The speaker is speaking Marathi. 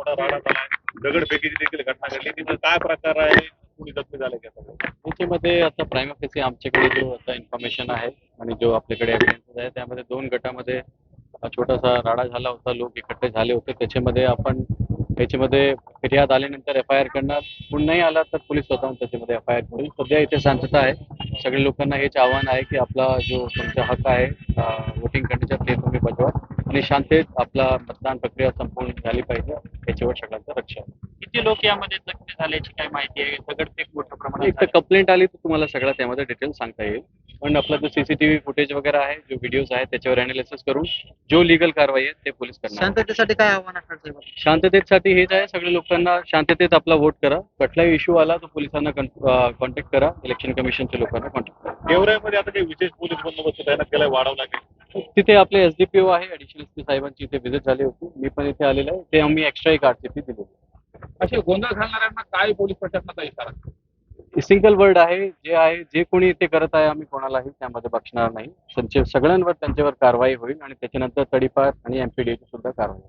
मोठा राडा झालाय, दगडफेकीची देखील घटना घडली. तिथं काय प्रकार आहे, कोणी जखमी झाले का सगळं? याच्यामध्ये आता प्रायमा फेसी आमच्याकडे जो आता इन्फॉर्मेशन आहे आणि जो आपल्याकडे एव्हिडन्स आहे त्यामध्ये 2 गटामध्ये छोटासा राडा झाला होता. लोक एकत्र झाले होते. त्याच्यामध्ये फिर्याद आल्यानंतर एफ-आय-आर करणार. कोण नाही आला तर पोलीस स्वतःहून त्याच्यामध्ये एफ-आय-आर करेल. सध्या इथे शांतता आहे. सगळ्या लोकांना हेच आव्हान आहे की आपला जो तुमचा हक्क आहे वोटिंग करण्याचा ते तुम्ही बजवा आणि शांततेत आपला मतदान प्रक्रिया संपूर्ण झाली पाहिजे. याच्यावर सगळ्यांचं लक्ष आहे. किती लोक यामध्ये जखमी झाल्याची काय माहिती आहे? दगडफेक मोठ्या प्रमाणात एक तर कंप्लेंट आली तर तुम्हाला सगळं त्यामध्ये डिटेल सांगता येईल. पण आपला जो सीसीटीव्ही फुटेज वगैरे आहे, जो व्हिडिओज आहे त्याच्यावर अनालिसिस करून जो लिगल कारवाई आहे ते पोलीस करणार. शांततेसाठी काय आव्हान असणार साहेब? शांततेसाठी हेच आहे, सगळ्या लोकांना शांततेत आपला वोट करा. कुठलाही इश्यू आला तर पोलिसांना कॉन्टॅक्ट करा. इलेक्शन कमिशनच्या लोकांना कॉन्टॅक्ट करा. गेवराईमध्ये आता काही विशेष पोलीस बंदोबस्त तैनात केलाय, वाढवला लागेल. तिथे आपले एसडीपीओ आहे, ऍडिशनल एसपी साहेबांची इथे व्हिजिट झाली होती. मी पण इथे आलेलो आहे. ते आम्ही एक्स्ट्रा एक आरसीपी दिली. असे गोंधळ घालणाऱ्यांना काय पोलीस प्रशासनाचा इशारा? सिंगल वर्ड आहे, जे कोणी ते करत आहे आम्ही कोणालाही त्यामध्ये बक्षणार नाही. सगळ्यांवर त्यांच्यावर कारवाई होईल आणि त्याच्यानंतर तडीपार आणि एमपीडीची सुद्धा कारवाई.